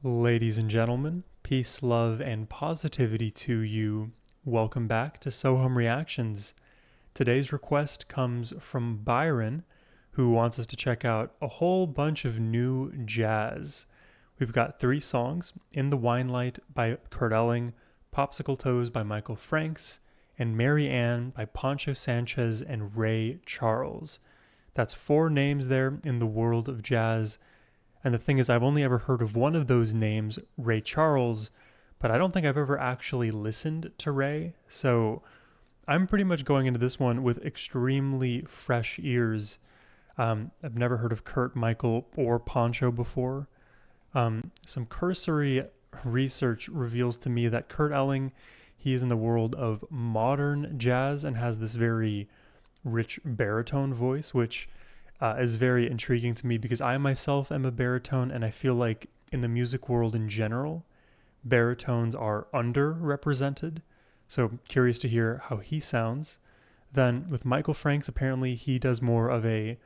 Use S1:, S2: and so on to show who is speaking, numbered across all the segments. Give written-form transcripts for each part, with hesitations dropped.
S1: Ladies and gentlemen, peace, love, and positivity to you. Welcome back to Sohum Reactions. Today's request comes from Byron, who wants us to check out a whole bunch of new jazz. We've got 3 songs: In the Winelight by Kurt Elling, Popsicle Toes by Michael Franks, and Mary Ann by Poncho Sanchez and Ray Charles. That's 4 names there in the world of jazz. And the thing is, I've only ever heard of one of those names, Ray Charles, but I don't think I've ever actually listened to Ray. So I'm pretty much going into this one with extremely fresh ears. I've never heard of Kurt, Michael, or Poncho before. Some cursory research reveals to me that Kurt Elling, he is in the world of modern jazz and has this very rich baritone voice, which is very intriguing to me because I myself am a baritone, and I feel like in the music world in general, baritones are underrepresented. So curious to hear how he sounds. Then with Michael Franks, apparently he does more of a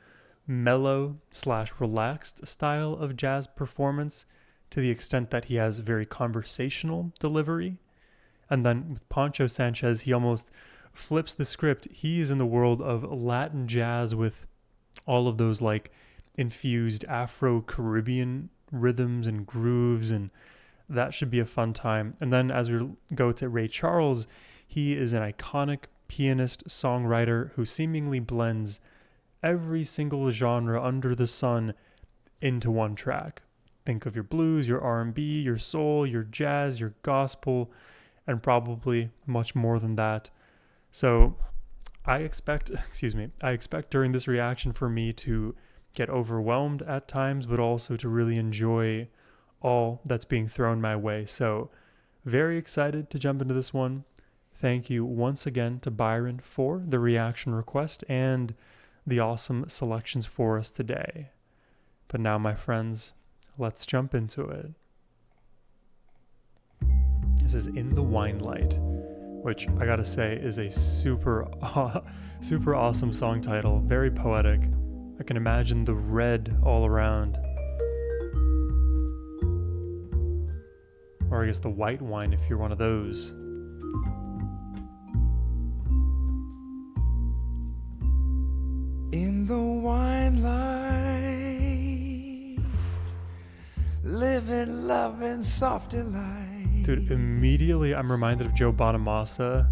S1: mellow / relaxed style of jazz performance, to the extent that he has very conversational delivery. And then with Poncho Sanchez, he almost flips the script. He is in the world of Latin jazz with all of those like infused Afro-Caribbean rhythms and grooves, and that should be a fun time. And then as we go to Ray Charles, he is an iconic pianist, songwriter who seemingly blends every single genre under the sun into one track. Think of your blues, your R&B, your soul, your jazz, your gospel, and probably much more than that. So I expect during this reaction for me to get overwhelmed at times, but also to really enjoy all that's being thrown my way. So very excited to jump into this one. Thank you once again to Byron for the reaction request and the awesome selections for us today. But now, my friends, let's jump into it. This is In the Winelight, which I gotta say is a super awesome song title, very poetic. I can imagine the red all around. Or I guess the white wine if you're one of those.
S2: In the wine light, living, loving, soft delight.
S1: Dude, immediately I'm reminded of Joe Bonamassa.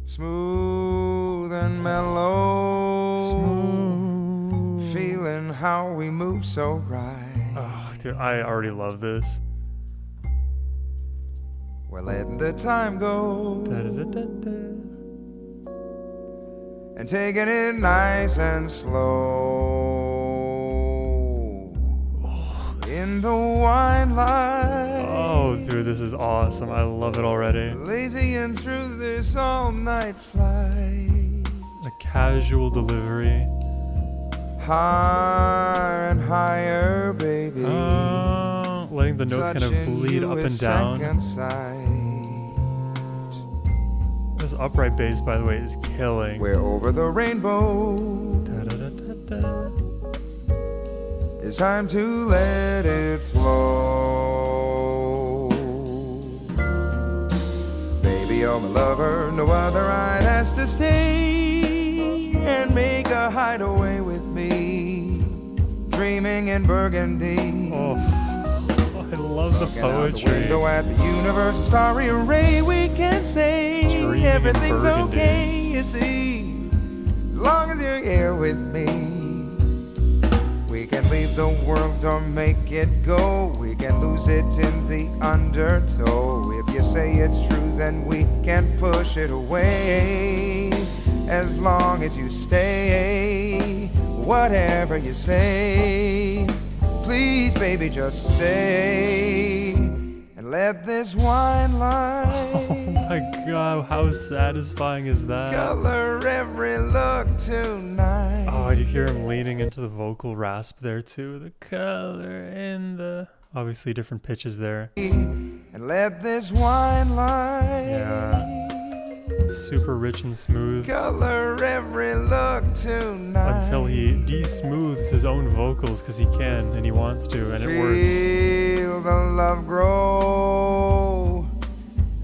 S2: Smooth and mellow.
S1: Smooth.
S2: Feeling how we move so right.
S1: Oh, dude, I already love this.
S2: We're letting the time go.
S1: Da-da-da-da-da.
S2: And taking it nice and slow. In the wine light.
S1: Oh, dude, this is awesome. I love it already.
S2: Lazying through this all-night flight.
S1: A casual delivery.
S2: Higher and higher, baby.
S1: Letting the notes kind of bleed up and down. This upright bass, by the way, is killing.
S2: We're over the rainbow.
S1: Da-da-da-da-da.
S2: It's time to let it flow. Baby, you're my lover. No other right has to stay and make a hideaway with me. Dreaming in Burgundy.
S1: Oh, I love the
S2: Looking out the
S1: poetry.
S2: window at the universe, a starry array. We can say
S1: Dreaming in
S2: everything's
S1: Burgundy.
S2: okay, you see, as long as you're here with me. We can leave the world or make it go. We can lose it in the undertow. If you say it's true, then we can push it away. As long as you stay, whatever you say, please, baby, just stay and let this wine light.
S1: Oh my god, how satisfying is that?
S2: Color every look tonight.
S1: Oh, you hear him leaning into the vocal rasp there too. The color in the... Obviously different pitches there.
S2: And let this wine light.
S1: Yeah. Super rich and smooth.
S2: Color every look tonight.
S1: Until he de-smooths his own vocals because he can and he wants to, and it works.
S2: Feel the love grow.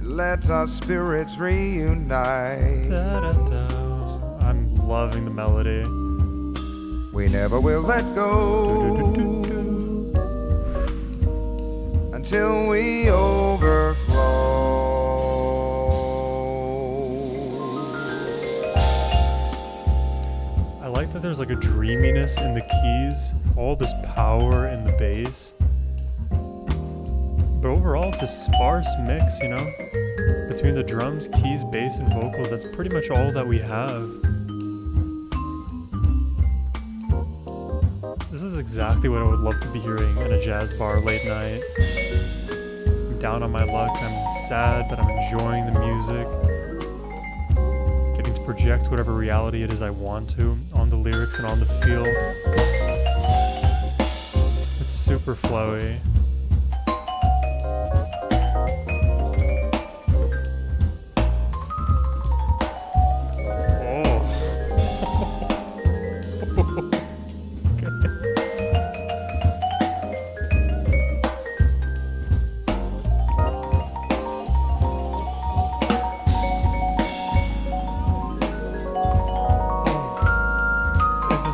S2: Let our spirits reunite.
S1: Da-da-da. I'm loving the melody.
S2: We never will let go until we overflow.
S1: I like that there's like a dreaminess in the keys, all this power in the bass. But overall, it's a sparse mix, you know? Between the drums, keys, bass, and vocals, that's pretty much all that we have. This is exactly what I would love to be hearing in a jazz bar late night. I'm down on my luck, I'm sad, but I'm enjoying the music. Getting to project whatever reality it is I want to on the lyrics and on the feel. It's super flowy.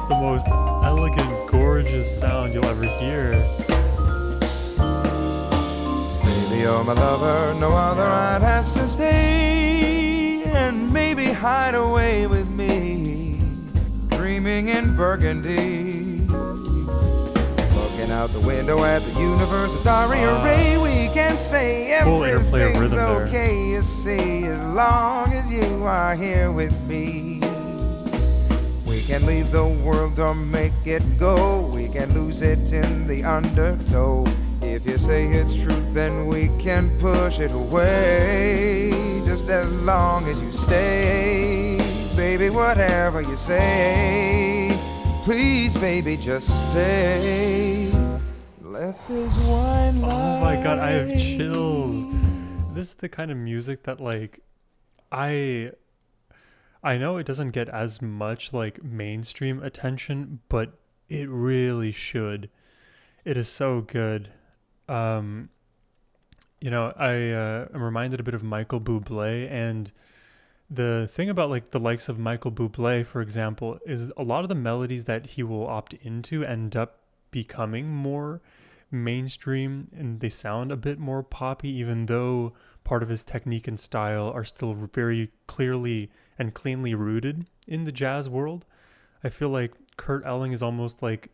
S1: The most elegant, gorgeous sound you'll ever hear.
S2: Baby, you're my lover, no other I'd ask to stay and maybe hide away with me, dreaming in Burgundy, looking out the window at the universe, a starry array. We can say
S1: Cool interplay of
S2: everything's
S1: rhythm there.
S2: okay, you see, as long as you are here with me. We can leave the world or make it go. We can lose it in the undertow. If you say it's truth, then we can push it away. Just as long as you stay, baby, whatever you say. Please, baby, just stay. Let this wine lie.
S1: Oh my god, I have chills. This is the kind of music that, like, I know it doesn't get as much like mainstream attention, but it really should. It is so good. You know, I'm reminded a bit of Michael Bublé, and the thing about like the likes of Michael Bublé, for example, is a lot of the melodies that he will opt into end up becoming more mainstream, and they sound a bit more poppy, even though part of his technique and style are still very clearly and cleanly rooted in the jazz world. I feel like Kurt Elling is almost like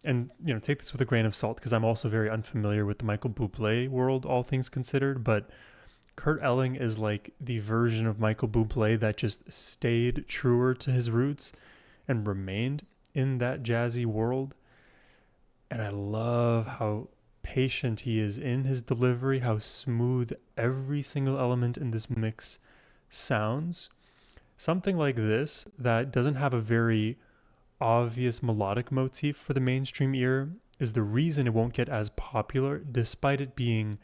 S1: and you know, take this with a grain of salt because I'm also very unfamiliar with the Michael Bublé world, all things considered, but Kurt Elling is like the version of Michael Bublé that just stayed truer to his roots and remained in that jazzy world. And I love how patient he is in his delivery, how smooth every single element in this mix sounds. Something like this that doesn't have a very obvious melodic motif for the mainstream ear is the reason it won't get as popular, despite it being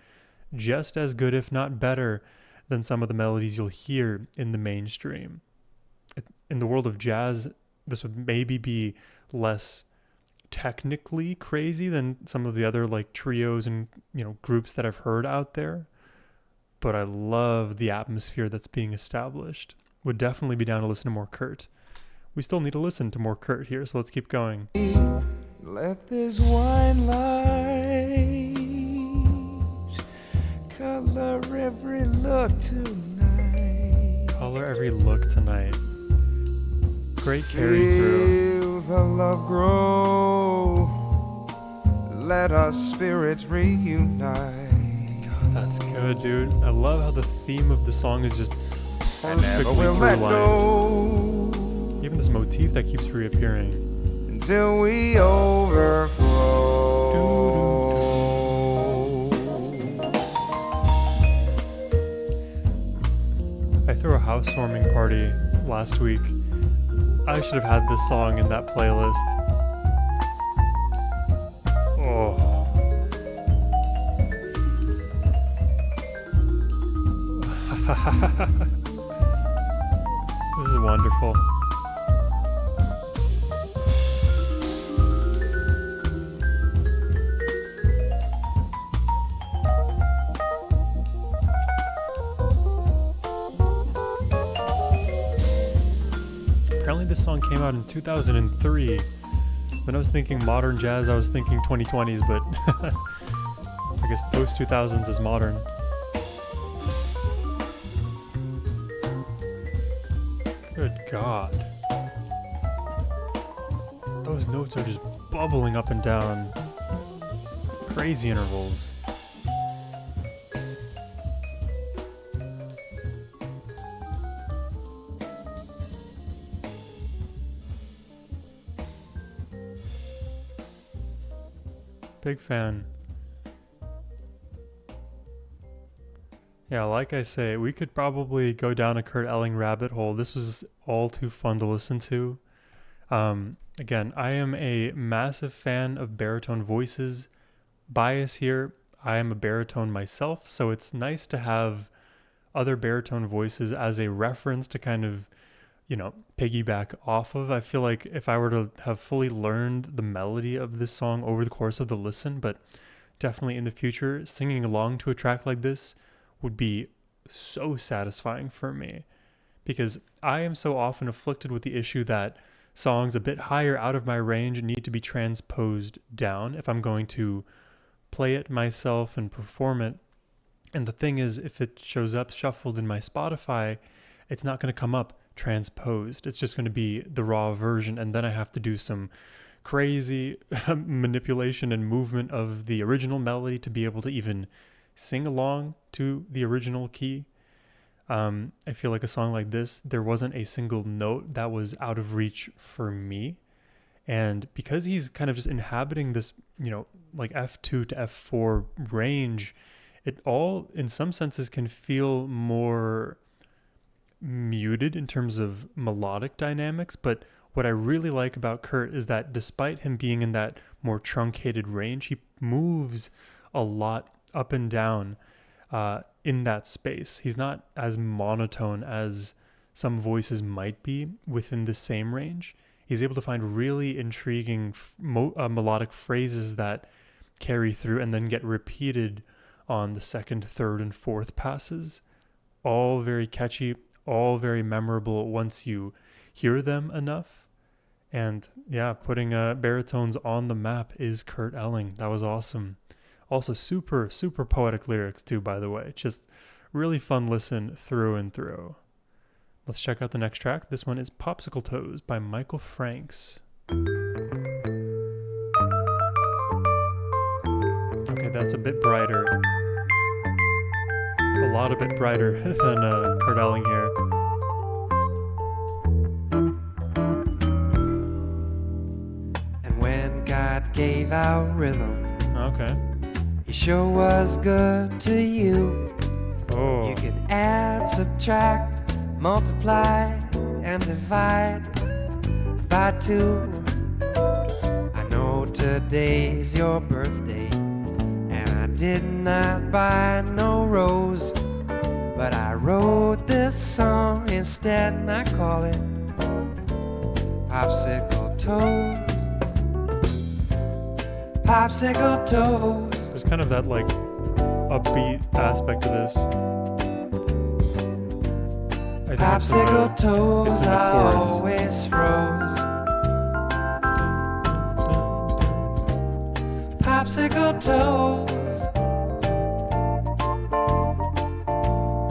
S1: just as good, if not better, than some of the melodies you'll hear in the mainstream. In the world of jazz, this would maybe be less technically crazy than some of the other like trios and, you know, groups that I've heard out there, but I love the atmosphere that's being established. Would definitely be down to listen to more Kurt. We still need to listen to more Kurt here, so let's keep going.
S2: Let this wine light color every look tonight.
S1: Color every look tonight. Great carry through.
S2: Feel the love grow. Let our spirits reunite.
S1: God, that's good, dude. I love how the theme of the song is just
S2: I never
S1: perfectly
S2: will let
S1: through-lined.
S2: go
S1: Even this motif that keeps reappearing.
S2: until we overflow.
S1: I threw a housewarming party last week. I should have had this song in that playlist. Oh. This is wonderful. this song came out in 2003. When I was thinking modern jazz, I was thinking 2020s, but I guess post 2000s is modern. Good God. Those notes are just bubbling up and down. Crazy intervals. Big fan. Yeah, like I say, we could probably go down a Kurt Elling rabbit hole. This was all too fun to listen to. Again, I am a massive fan of baritone voices. Bias here, I am a baritone myself, so it's nice to have other baritone voices as a reference to kind of, piggyback off of. I feel like if I were to have fully learned the melody of this song over the course of the listen, but definitely in the future, singing along to a track like this would be so satisfying for me, because I am so often afflicted with the issue that songs a bit higher out of my range need to be transposed down if I'm going to play it myself and perform it. And the thing is, if it shows up shuffled in my Spotify, it's not going to come up transposed. It's just going to be the raw version, and then I have to do some crazy manipulation and movement of the original melody to be able to even sing along to the original key. I feel like a song like this, there wasn't a single note that was out of reach for me. And because he's kind of just inhabiting this, like F2 to F4 range, it all, in some senses, can feel more muted in terms of melodic dynamics. But what I really like about Kurt is that despite him being in that more truncated range, he moves a lot up and down in that space. He's not as monotone as some voices might be within the same range. He's able to find really intriguing melodic phrases that carry through and then get repeated on the second, third, and fourth passes. All very catchy, all very memorable once you hear them enough. And yeah, putting baritones on the map is Kurt Elling. That was awesome. Also super, super poetic lyrics too, by the way. Just really fun listen through and through. Let's check out the next track. This one is Popsicle Toes by Michael Franks. Okay, that's a bit brighter. A lot a bit brighter than Kurt Elling here.
S2: And when God gave out rhythm,
S1: Okay.
S2: He sure was good to you.
S1: Oh.
S2: You can add, subtract, multiply, and divide by 2. I know today's your birthday, and I did not buy no rose, but I wrote this song instead, and I call it Popsicle Toes. Popsicle Toes.
S1: There's kind of that like upbeat aspect to this. I think
S2: Popsicle toes
S1: it's in the
S2: are
S1: chords.
S2: always froze. Popsicle toes.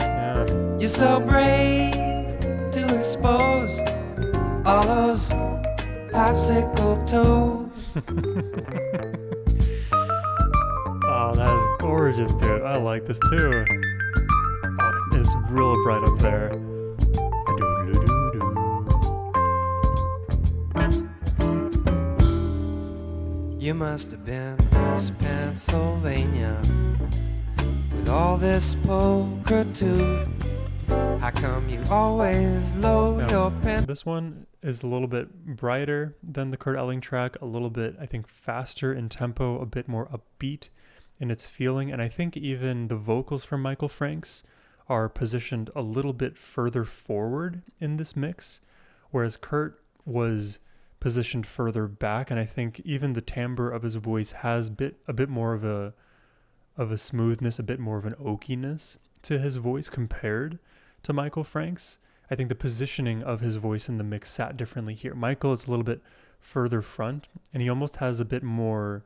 S1: Yeah.
S2: You're so brave to expose all those popsicle toes.
S1: Oh, that is gorgeous, dude. I like this too. Oh, it's real bright up there.
S2: You must have been Miss Pennsylvania with all this pulchritude. How come you always load your pen?
S1: This one is a little bit brighter than the Kurt Elling track, a little bit, I think, faster in tempo, a bit more upbeat in its feeling, and I think even the vocals from Michael Franks are positioned a little bit further forward in this mix, whereas Kurt was positioned further back, and I think even the timbre of his voice has a bit more of a smoothness, a bit more of an oakiness to his voice compared to Michael Franks. I think the positioning of his voice in the mix sat differently here. Michael, it's a little bit further front, and he almost has a bit more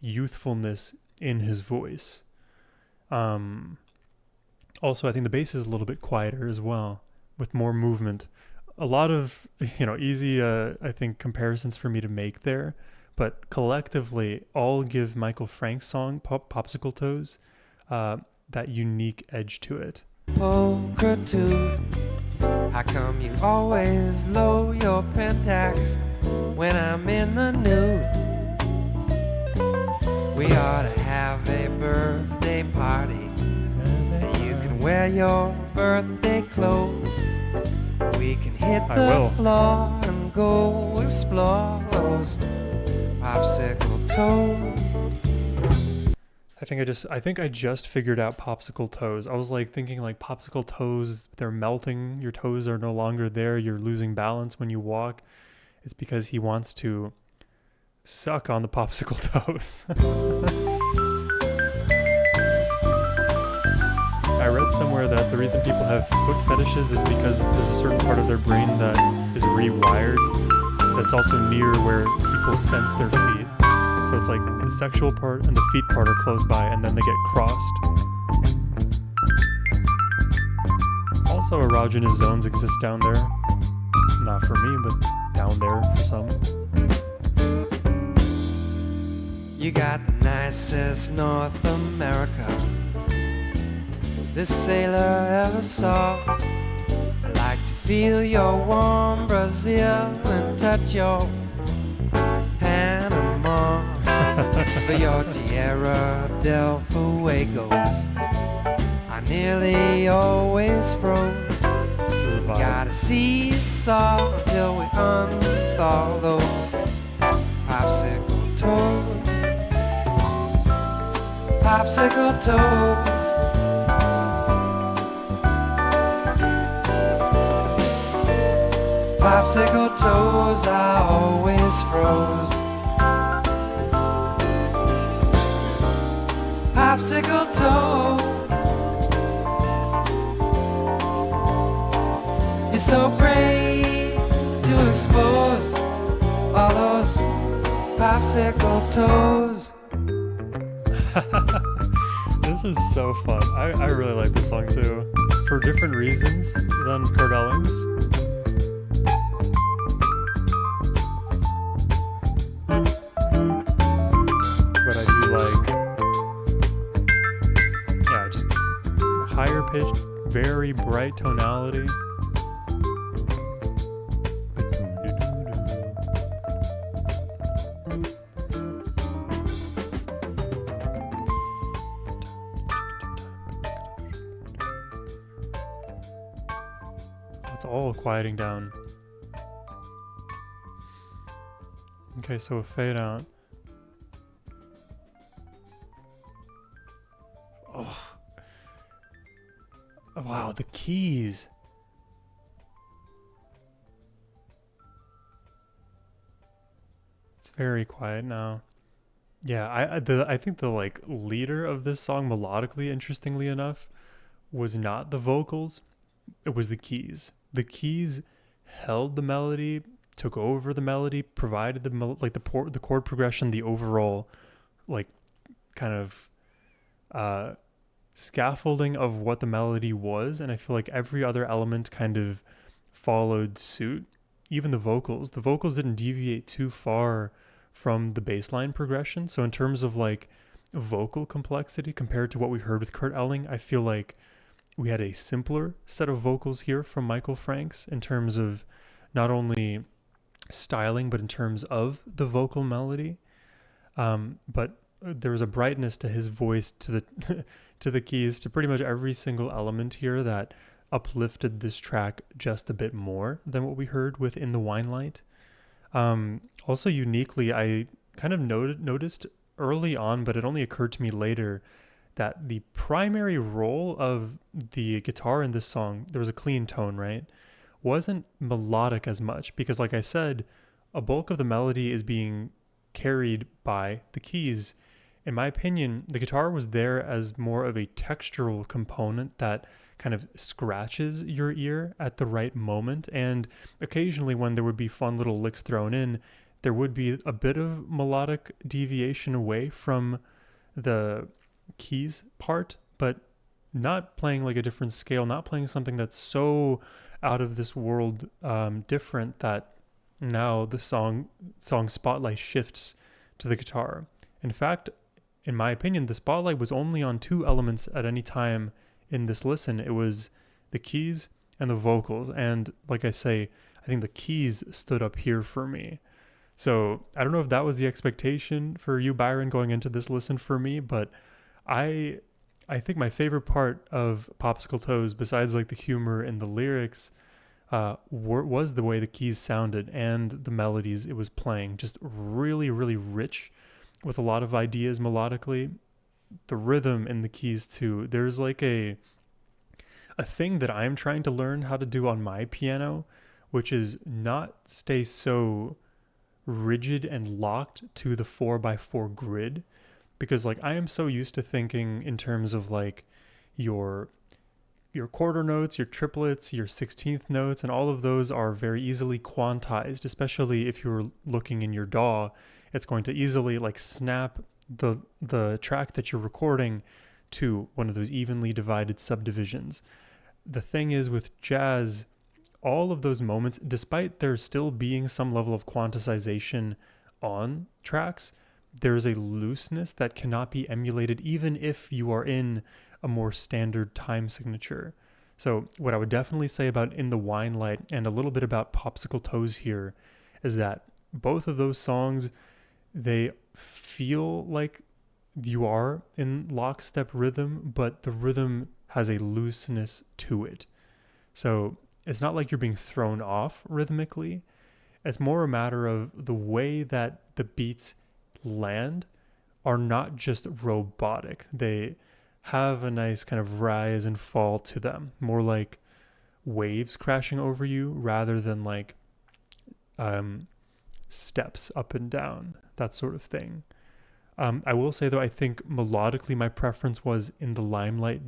S1: youthfulness in his voice. Also, I think the bass is a little bit quieter as well, with more movement. A lot of, easy, I think, comparisons for me to make there, but collectively, all give Michael Frank's song, Popsicle Toes, that unique edge to it.
S2: Pulchritude, how come you always lower your pentax when I'm in the nude? We ought to have a birthday party, and you can wear your birthday clothes. We can hit the floor and go explore those popsicle toes.
S1: I think I just figured out Popsicle Toes. I was like thinking like popsicle toes, they're melting, your toes are no longer there, you're losing balance when you walk. It's because he wants to suck on the popsicle toes. I read somewhere that the reason people have foot fetishes is because there's a certain part of their brain that is rewired that's also near where people sense their feet. So it's like the sexual part and the feet part are close by, and then they get crossed. Also, erogenous zones exist down there. Not for me, but down there for some.
S2: You got the nicest North America this sailor ever saw. I like to feel your warm Brazil and touch your Panama. But your Tierra del Fuegos I nearly always froze.
S1: This is a vibe.
S2: Gotta seesaw till we unthaw those popsicle toes. Popsicle toes. Popsicle toes I always froze. Popsicle toes. You're so brave to expose all those popsicle toes.
S1: This is so fun. I really like this song too, for different reasons than Kurt Elling's. But I do like, just higher pitched, very bright tonality. It's all quieting down. Okay, so a fade out. Oh. Wow, the keys. It's very quiet now. Yeah, I think the like leader of this song melodically, interestingly enough, was not the vocals, it was the keys. The keys held the melody, took over the melody, provided the the chord progression, the overall like kind of scaffolding of what the melody was, and I feel like every other element kind of followed suit. Even the vocals didn't deviate too far from the bass line progression. So in terms of like vocal complexity compared to what we heard with Kurt Elling, I feel like we had a simpler set of vocals here from Michael Franks in terms of not only styling, but in terms of the vocal melody. But there was a brightness to his voice, to the to the keys, to pretty much every single element here that uplifted this track just a bit more than what we heard with In the Wine Light. Also uniquely, I kind of noticed early on, but it only occurred to me later, that the primary role of the guitar in this song, there was a clean tone, right? Wasn't melodic as much, because like I said, a bulk of the melody is being carried by the keys. in my opinion, the guitar was there as more of a textural component that kind of scratches your ear at the right moment. And occasionally when there would be fun little licks thrown in, there would be a bit of melodic deviation away from the keys part, but not playing like a different scale, not playing something that's so out of this world different that now the song spotlight shifts to the guitar. In fact, in my opinion, the spotlight was only on two elements at any time in this listen. It was the keys and the vocals. And like I say, I think the keys stood up here for me. So I don't know if that was the expectation for you, Byron, going into this listen for me, but I think my favorite part of Popsicle Toes, besides like the humor and the lyrics, was the way the keys sounded and the melodies it was playing. Just really, really rich with a lot of ideas melodically. The rhythm in the keys too. There's like a thing that I'm trying to learn how to do on my piano, which is not stay so rigid and locked to the 4x4 grid, because like I am so used to thinking in terms of like your quarter notes, your triplets, your 16th notes, and all of those are very easily quantized, especially if you're looking in your DAW. It's going to easily like snap the track that you're recording to one of those evenly divided subdivisions. The thing is with jazz, all of those moments, despite there still being some level of quantization on tracks, there's a looseness that cannot be emulated even if you are in a more standard time signature. So what I would definitely say about In the Wine Light and a little bit about Popsicle Toes here is that both of those songs, they feel like you are in lockstep rhythm, but the rhythm has a looseness to it. So it's not like you're being thrown off rhythmically. It's more a matter of the way that the beats land are not just robotic. They have a nice kind of rise and fall to them, more like waves crashing over you rather than like steps up and down, that sort of thing. I will say though, I think melodically my preference was In the Limelight,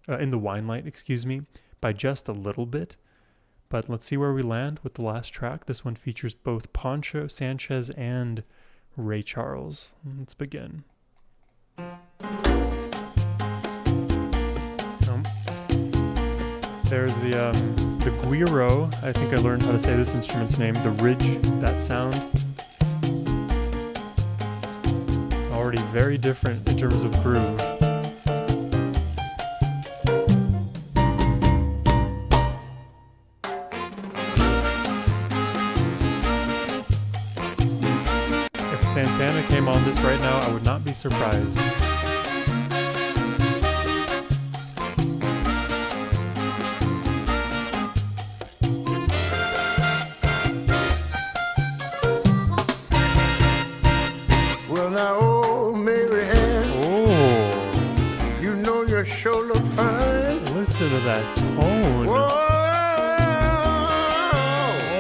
S1: In the Wine Light, excuse me, by just a little bit. But let's see where we land with the last track. This one features both Poncho Sanchez and Ray Charles. Let's begin. There's the guiro. I think I learned how to say this instrument's name. The ridge, that sound. Already very different in terms of groove. If Santana came on this right now, I would not be surprised. Listen to that tone.
S2: Whoa,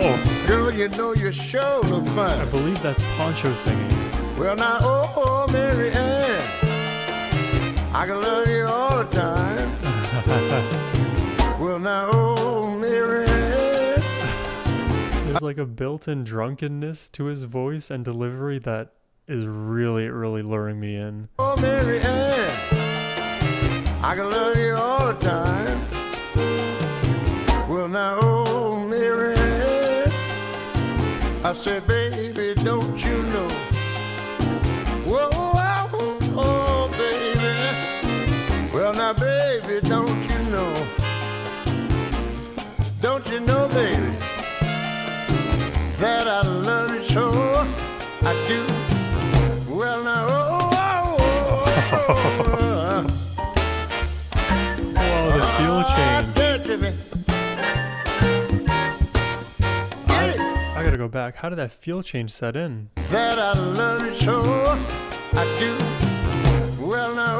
S2: oh, girl, you know you sure look fine.
S1: I believe that's Poncho singing.
S2: Well, now, oh, Mary Ann, I can love you all the time. Well, now, oh, Mary Ann.
S1: There's like a built-in drunkenness to his voice and delivery that is really, really luring me in.
S2: Oh, Mary Ann, I can love you all the time. Well, now, oh, Mary Ann, I said, baby, don't you know? Whoa, oh, oh, baby. Well, now, baby, don't you know? Don't you know, baby, that I love you so? I do. Well, now, oh, oh, oh, oh.
S1: Oh, the feel change. I gotta go back. How did that feel change set in?
S2: That I love you so, I do. Well, now,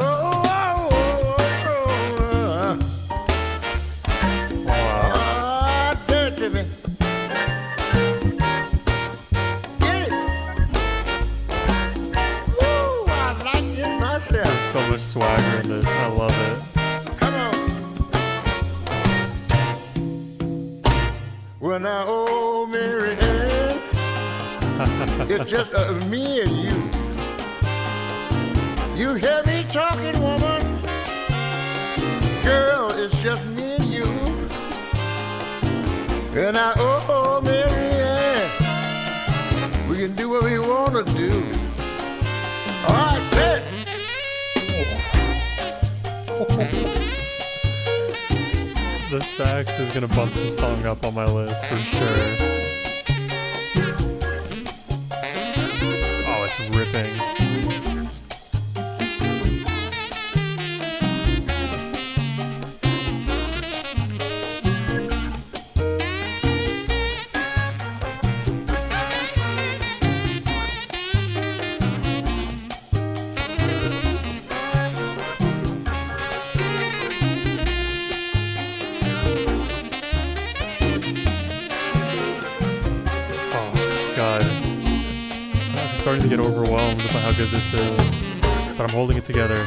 S1: Wow.
S2: Dirty me. Get it. Woo, I like it.
S1: hearing this. I love it.
S3: Come on. Well, now, oh, Mary Ann, it's just me and you. You hear me talking, woman? Girl, it's just me and you. And now, oh, Mary Ann, we can do what we want to do. All right, bet.
S1: The sax is gonna bump this song up on my list for sure. Oh, it's ripping. Starting to get overwhelmed by how good this is, but I'm holding it together.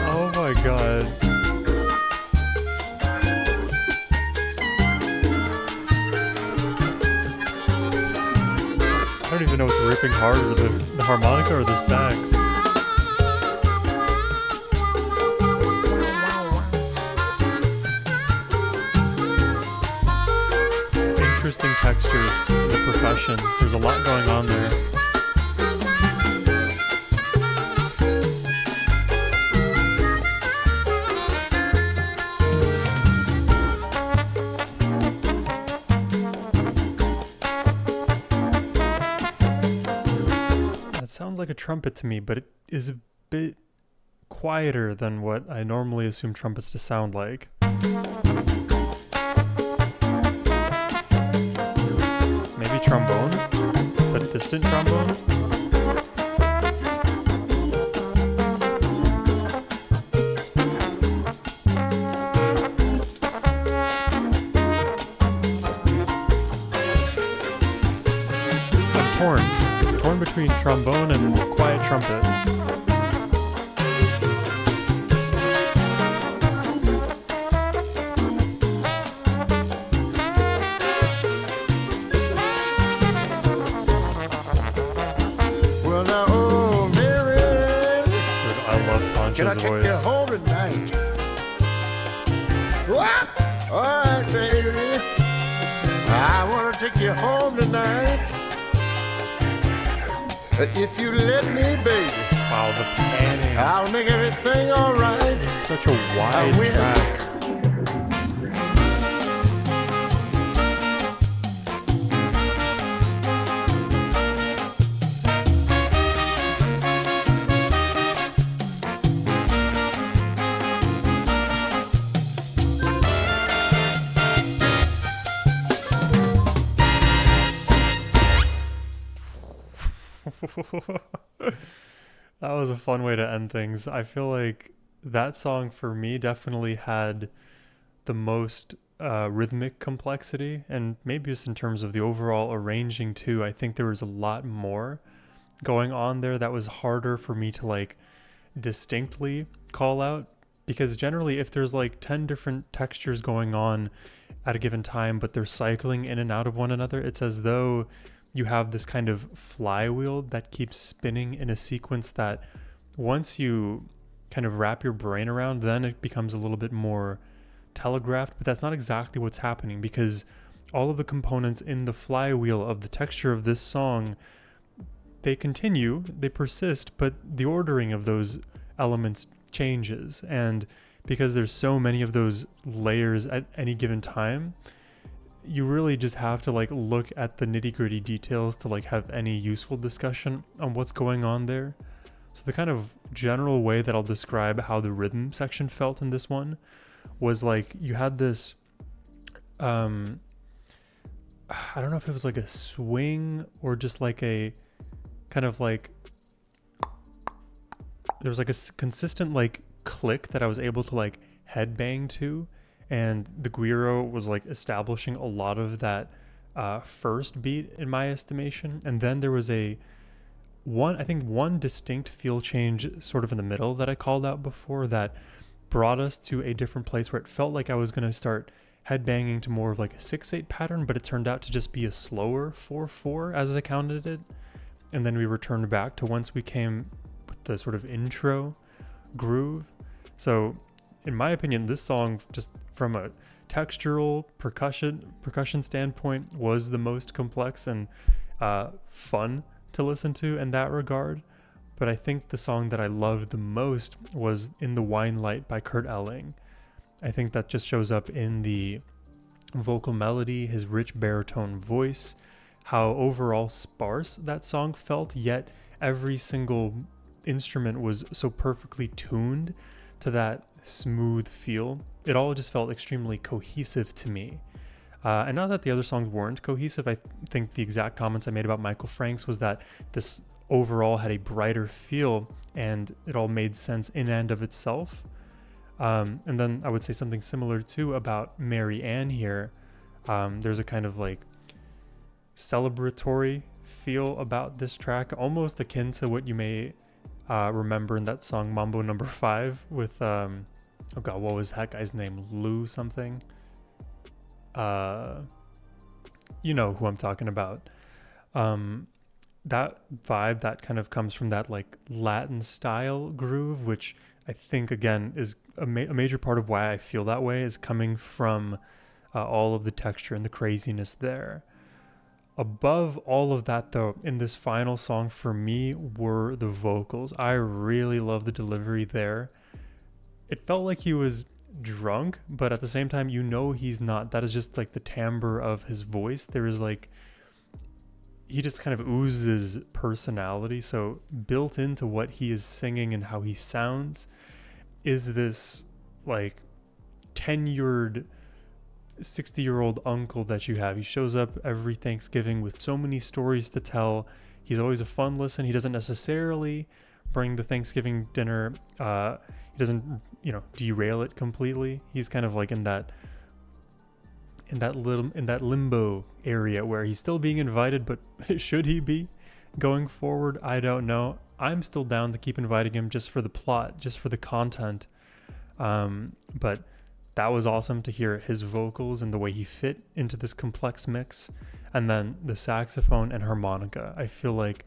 S1: Oh my god. I don't even know what's ripping harder, the harmonica or the sax. Interesting textures in the percussion. There's a lot going on there. That sounds like a trumpet to me, but it is a bit quieter than what I normally assume trumpets to sound like. Trombone, but distant trombone. I'm torn between trombone and quiet trumpet.
S3: Can I take you home tonight? What? All right, baby. I want to take you home tonight. If you let me, baby.
S1: Wow, the panning.
S3: I'll make everything all right.
S1: Such a wide track. That was a fun way to end things. I feel like that song for me definitely had the most rhythmic complexity, and maybe just in terms of the overall arranging too. I think there was a lot more going on there that was harder for me to like distinctly call out, because generally if there's like 10 different textures going on at a given time but they're cycling in and out of one another, it's as though you have this kind of flywheel that keeps spinning in a sequence that once you kind of wrap your brain around, then it becomes a little bit more telegraphed. But that's not exactly what's happening, because all of the components in the flywheel of the texture of this song, they continue, they persist, but the ordering of those elements changes. And because there's so many of those layers at any given time, you really just have to like look at the nitty-gritty details to like have any useful discussion on what's going on there. So the kind of general way that I'll describe how the rhythm section felt in this one was like you had this I don't know if it was like a swing or just like a kind of like there was like a consistent like click that I was able to like headbang to, and the guiro was like establishing a lot of that first beat in my estimation, and then there was one distinct feel change sort of in the middle that I called out before that brought us to a different place where it felt like I was going to start headbanging to more of like a 6/8 pattern, but it turned out to just be a slower 4/4 as I counted it. And then we returned back to once we came with the sort of intro groove. So in my opinion, this song, just from a textural percussion standpoint, was the most complex and fun to listen to in that regard. But I think the song that I loved the most was In the Wine Light by Kurt Elling. I think that just shows up in the vocal melody, his rich baritone voice, how overall sparse that song felt, yet every single instrument was so perfectly tuned to that smooth feel. It all just felt extremely cohesive to me. And not that the other songs weren't cohesive. I think the exact comments I made about Michael Franks was that this overall had a brighter feel and it all made sense in and of itself. And then I would say something similar too about Mary Ann here. There's a kind of like celebratory feel about this track, almost akin to what you may remember in that song Mambo Number 5 with, oh God, what was that guy's name? Lou something? You know who I'm talking about. That vibe that kind of comes from that like Latin style groove, which I think again is a major part of why I feel that way, is coming from all of the texture and the craziness there. Above all of that though, in this final song for me were the vocals. I really love the delivery there. It felt like he was drunk, but at the same time, you know he's not. That is just like the timbre of his voice. There is like, he just kind of oozes personality. So built into what he is singing and how he sounds is this like tenured 60-year-old uncle that you have. He shows up every Thanksgiving with so many stories to tell. He's always a fun listen. He doesn't necessarily bring the Thanksgiving dinner, he doesn't, derail it completely. He's kind of like in that limbo area where he's still being invited, but should he be going forward? I don't know. I'm still down to keep inviting him just for the plot, just for the content. But that was awesome to hear his vocals and the way he fit into this complex mix. And then the saxophone and harmonica. I feel like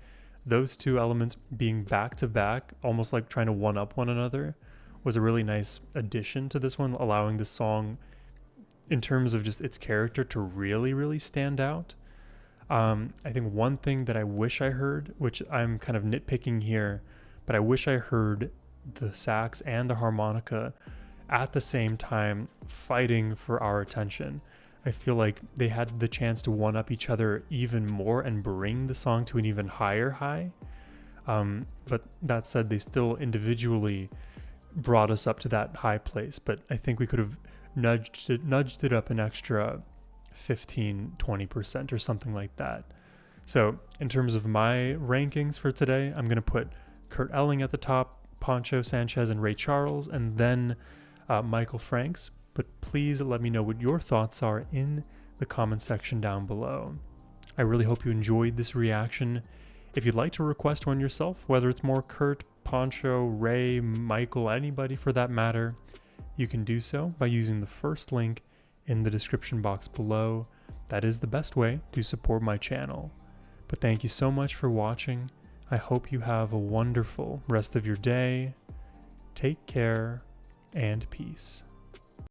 S1: those two elements being back to back, almost like trying to one up one another, was a really nice addition to this one, allowing the song, in terms of just its character, to really, really stand out. I think one thing that I wish I heard, which I'm kind of nitpicking here, but I wish I heard the sax and the harmonica at the same time fighting for our attention. I feel like they had the chance to one up each other even more and bring the song to an even higher high. But that said, they still individually brought us up to that high place. But I think we could have nudged it up an extra 15-20% or something like that. So in terms of my rankings for today, I'm going to put Kurt Elling at the top, Poncho Sanchez and Ray Charles, and then Michael Franks. But please let me know what your thoughts are in the comment section down below. I really hope you enjoyed this reaction. If you'd like to request one yourself, whether it's more Kurt, Poncho, Ray, Michael, anybody for that matter, you can do so by using the first link in the description box below. That is the best way to support my channel. But thank you so much for watching. I hope you have a wonderful rest of your day. Take care and peace.